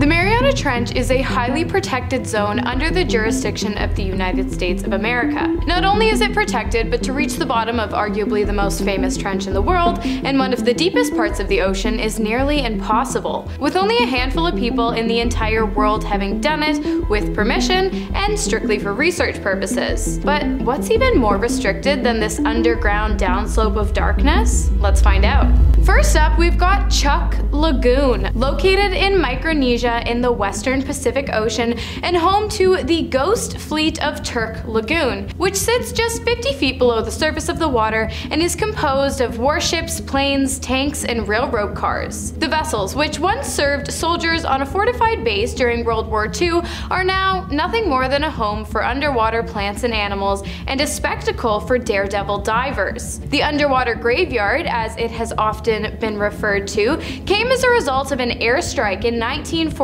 The Mariana Trench is a highly protected zone under the jurisdiction of the United States of America. Not only is it protected, but to reach the bottom of arguably the most famous trench in the world, and one of the deepest parts of the ocean, is nearly impossible, with only a handful of people in the entire world having done it with permission and strictly for research purposes. But what's even more restricted than this underground downslope of darkness? Let's find out. First up, we've got Chuuk Lagoon, located in Micronesia in the western Pacific Ocean and home to the Ghost Fleet of Chuuk Lagoon, which sits just 50 feet below the surface of the water and is composed of warships, planes, tanks, and railroad cars. The vessels, which once served soldiers on a fortified base during World War II, are now nothing more than a home for underwater plants and animals and a spectacle for daredevil divers. The underwater graveyard, as it has often been referred to, came as a result of an airstrike in 1944,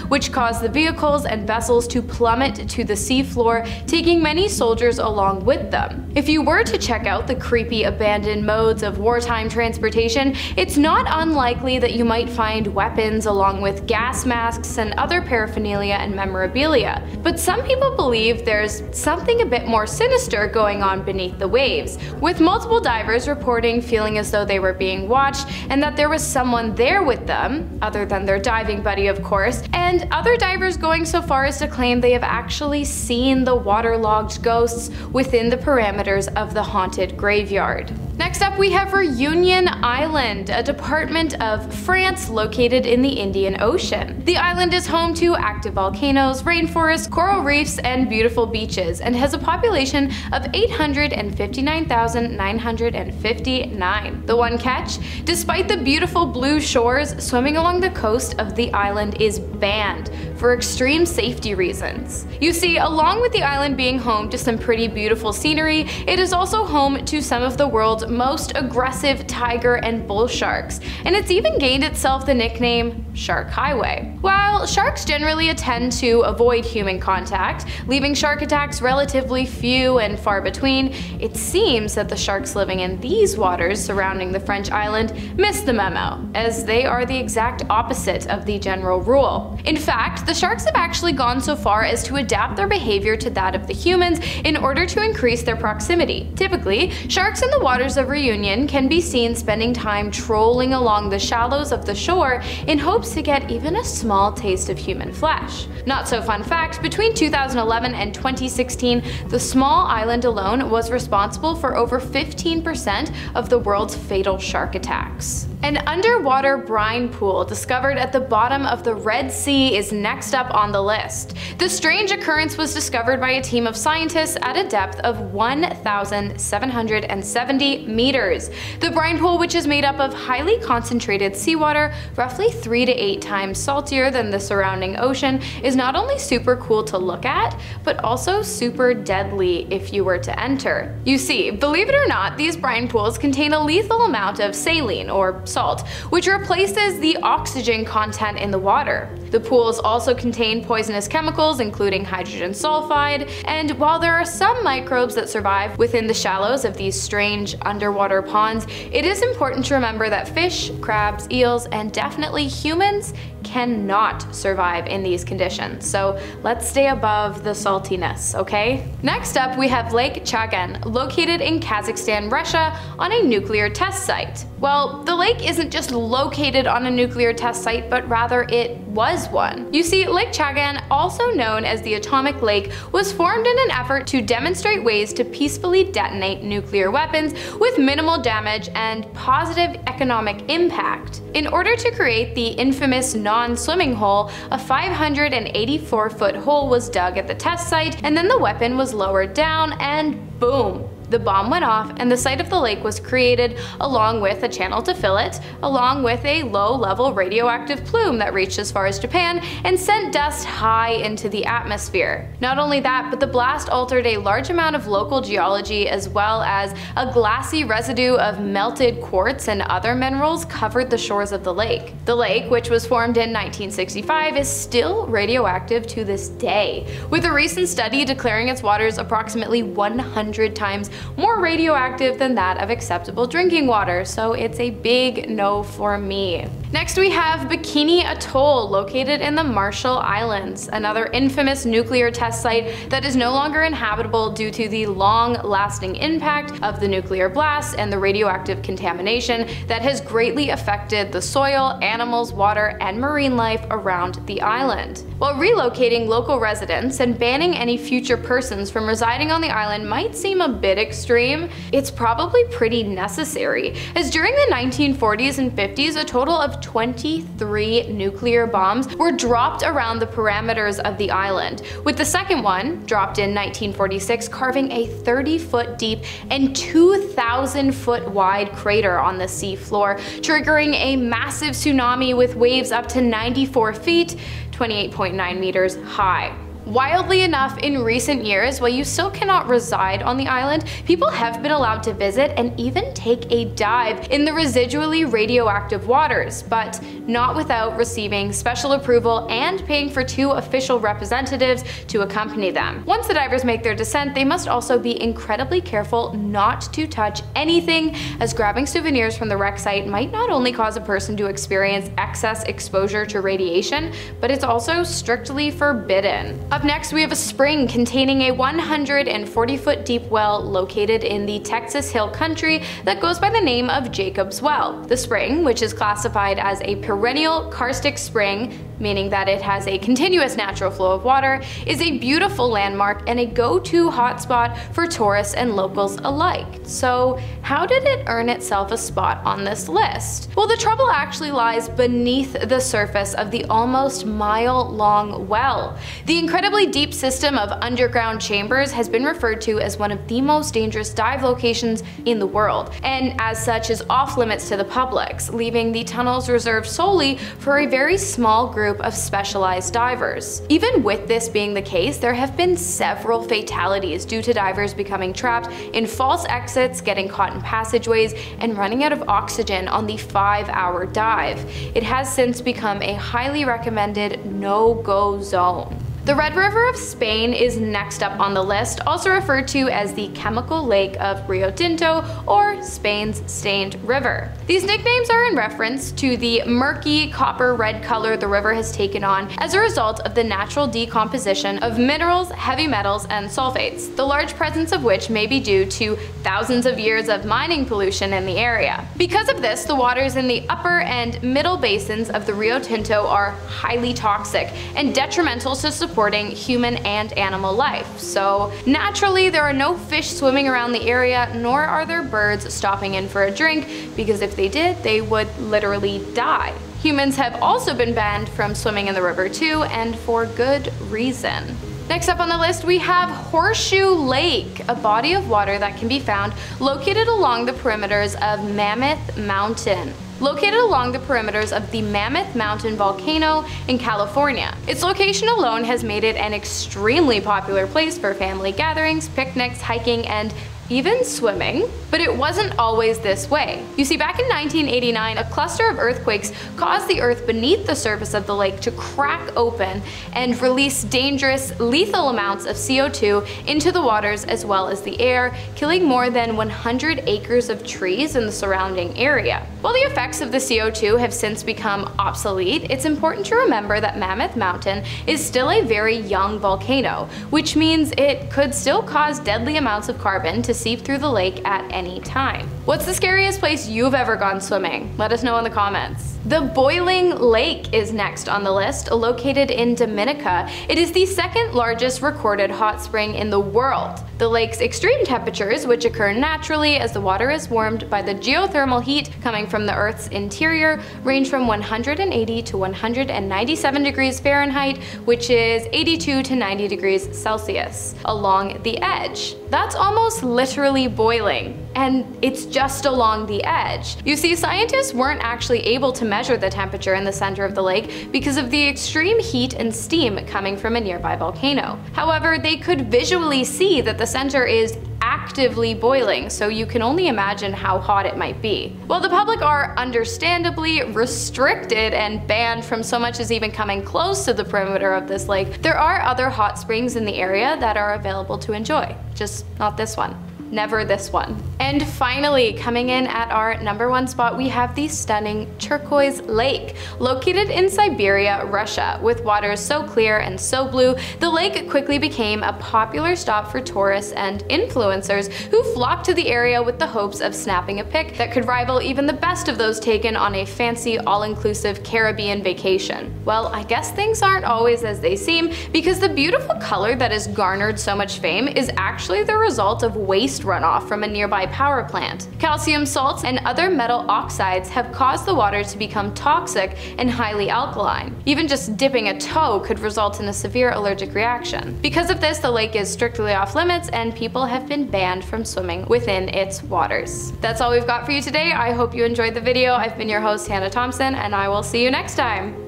which caused the vehicles and vessels to plummet to the seafloor, taking many soldiers along with them. If you were to check out the creepy abandoned modes of wartime transportation, it's not unlikely that you might find weapons along with gas masks and other paraphernalia and memorabilia. But some people believe there's something a bit more sinister going on beneath the waves, with multiple divers reporting feeling as though they were being watched and that there was someone there with them, other than their diving buddy of course, and other divers going so far as to claim they have actually seen the waterlogged ghosts within the parameters of the haunted graveyard. Next up, we have Reunion Island, a department of France located in the Indian Ocean. The island is home to active volcanoes, rainforests, coral reefs, and beautiful beaches, and has a population of 859,959. The one catch? Despite the beautiful blue shores, swimming along the coast of the island is banned for extreme safety reasons. You see, along with the island being home to some pretty beautiful scenery, it is also home to some of the world's most aggressive tiger and bull sharks, and it's even gained itself the nickname Shark Highway. While sharks generally tend to avoid human contact, leaving shark attacks relatively few and far between, it seems that the sharks living in these waters surrounding the French island miss the memo, as they are the exact opposite of the general rule. In fact, the sharks have actually gone so far as to adapt their behavior to that of the humans in order to increase their proximity. Typically, sharks in the waters of Reunion can be seen spending time trolling along the shallows of the shore in hopes to get even a small taste of human flesh. Not so fun fact, between 2011 and 2016, the small island alone was responsible for over 15% of the world's fatal shark attacks. An underwater brine pool discovered at the bottom of the Red Sea is next up on the list. The strange occurrence was discovered by a team of scientists at a depth of 1,770 meters. The brine pool, which is made up of highly concentrated seawater, roughly 3 to 8 times saltier than the surrounding ocean, is not only super cool to look at, but also super deadly if you were to enter. You see, believe it or not, these brine pools contain a lethal amount of saline, or salt, which replaces the oxygen content in the water. The pools also contain poisonous chemicals, including hydrogen sulfide, and while there are some microbes that survive within the shallows of these strange underwater ponds, it is important to remember that fish, crabs, eels, and definitely humans cannot survive in these conditions, so let's stay above the saltiness, okay? Next up, we have Lake Chagan, located in Kazakhstan, Russia, on a nuclear test site. Well, the lake isn't just located on a nuclear test site, but rather it was one. You see, Lake Chagan, also known as the Atomic Lake, was formed in an effort to demonstrate ways to peacefully detonate nuclear weapons with minimal damage and positive economic impact. In order to create the infamous non-swimming hole, a 584-foot hole was dug at the test site, and then the weapon was lowered down, and boom! The bomb went off and the site of the lake was created, along with a channel to fill it, along with a low-level radioactive plume that reached as far as Japan and sent dust high into the atmosphere. Not only that, but the blast altered a large amount of local geology, as well as a glassy residue of melted quartz and other minerals covered the shores of the lake. The lake, which was formed in 1965, is still radioactive to this day, with a recent study declaring its waters approximately 100 times more radioactive than that of acceptable drinking water, so it's a big no for me. Next we have Bikini Atoll, located in the Marshall Islands, another infamous nuclear test site that is no longer inhabitable due to the long-lasting impact of the nuclear blasts and the radioactive contamination that has greatly affected the soil, animals, water, and marine life around the island. While relocating local residents and banning any future persons from residing on the island might seem a bit extreme, it's probably pretty necessary, as during the 1940s and 50s, a total of 23 nuclear bombs were dropped around the parameters of the island, with the second one, dropped in 1946, carving a 30-foot deep and 2,000-foot wide crater on the sea floor, triggering a massive tsunami with waves up to 94 feet, 28.9 meters high. Wildly enough, in recent years, while you still cannot reside on the island, people have been allowed to visit and even take a dive in the residually radioactive waters, but not without receiving special approval and paying for 2 official representatives to accompany them. Once the divers make their descent, they must also be incredibly careful not to touch anything, as grabbing souvenirs from the wreck site might not only cause a person to experience excess exposure to radiation, but it's also strictly forbidden. Up next, we have a spring containing a 140-foot deep well located in the Texas Hill Country that goes by the name of Jacob's Well. The spring, which is classified as a perennial karstic spring, meaning that it has a continuous natural flow of water, is a beautiful landmark and a go-to hotspot for tourists and locals alike. So how did it earn itself a spot on this list? Well, the trouble actually lies beneath the surface of the almost mile-long well. The incredibly deep system of underground chambers has been referred to as one of the most dangerous dive locations in the world, and as such is off limits to the public, leaving the tunnels reserved solely for a very small group of specialized divers. Even with this being the case, there have been several fatalities due to divers becoming trapped in false exits, getting caught in passageways, and running out of oxygen on the 5-hour dive. It has since become a highly recommended no-go zone. The Red River of Spain is next up on the list, also referred to as the Chemical Lake of Rio Tinto or Spain's Stained River. These nicknames are in reference to the murky copper-red color the river has taken on as a result of the natural decomposition of minerals, heavy metals, and sulfates, the large presence of which may be due to thousands of years of mining pollution in the area. Because of this, the waters in the upper and middle basins of the Rio Tinto are highly toxic and detrimental to supporting human and animal life. So naturally, there are no fish swimming around the area, nor are there birds stopping in for a drink, because if they did, they would literally die. Humans have also been banned from swimming in the river too, and for good reason. Next up on the list, we have Horseshoe Lake, a body of water that can be found located along the perimeters of Mammoth Mountain. Located along the perimeters of the Mammoth Mountain volcano in California. Its location alone has made it an extremely popular place for family gatherings, picnics, hiking, and even swimming. But it wasn't always this way. You see, back in 1989, a cluster of earthquakes caused the earth beneath the surface of the lake to crack open and release dangerous, lethal amounts of CO2 into the waters as well as the air, killing more than 100 acres of trees in the surrounding area. While the effects of the CO2 have since become obsolete, it's important to remember that Mammoth Mountain is still a very young volcano, which means it could still cause deadly amounts of carbon to seep through the lake at any time. What's the scariest place you've ever gone swimming? Let us know in the comments. The Boiling Lake is next on the list, located in Dominica. It is the second largest recorded hot spring in the world. The lake's extreme temperatures, which occur naturally as the water is warmed by the geothermal heat coming from the Earth's interior, range from 180 to 197 degrees Fahrenheit, which is 82 to 90 degrees Celsius, along the edge. That's almost literally boiling, and it's just along the edge. You see, scientists weren't actually able to measure the temperature in the center of the lake because of the extreme heat and steam coming from a nearby volcano. However, they could visually see that the center is actively boiling, so you can only imagine how hot it might be. While the public are understandably restricted and banned from so much as even coming close to the perimeter of this lake, there are other hot springs in the area that are available to enjoy, just not this one. never this one. And finally, coming in at our number 1 spot, we have the stunning Turquoise Lake. Located in Siberia, Russia, with waters so clear and so blue, the lake quickly became a popular stop for tourists and influencers who flocked to the area with the hopes of snapping a pic that could rival even the best of those taken on a fancy, all-inclusive Caribbean vacation. Well, I guess things aren't always as they seem, because the beautiful color that has garnered so much fame is actually the result of waste runoff from a nearby power plant. Calcium salts and other metal oxides have caused the water to become toxic and highly alkaline. Even just dipping a toe could result in a severe allergic reaction. Because of this, the lake is strictly off limits and people have been banned from swimming within its waters. That's all we've got for you today. I hope you enjoyed the video. I've been your host, Hannah Thompson, and I will see you next time.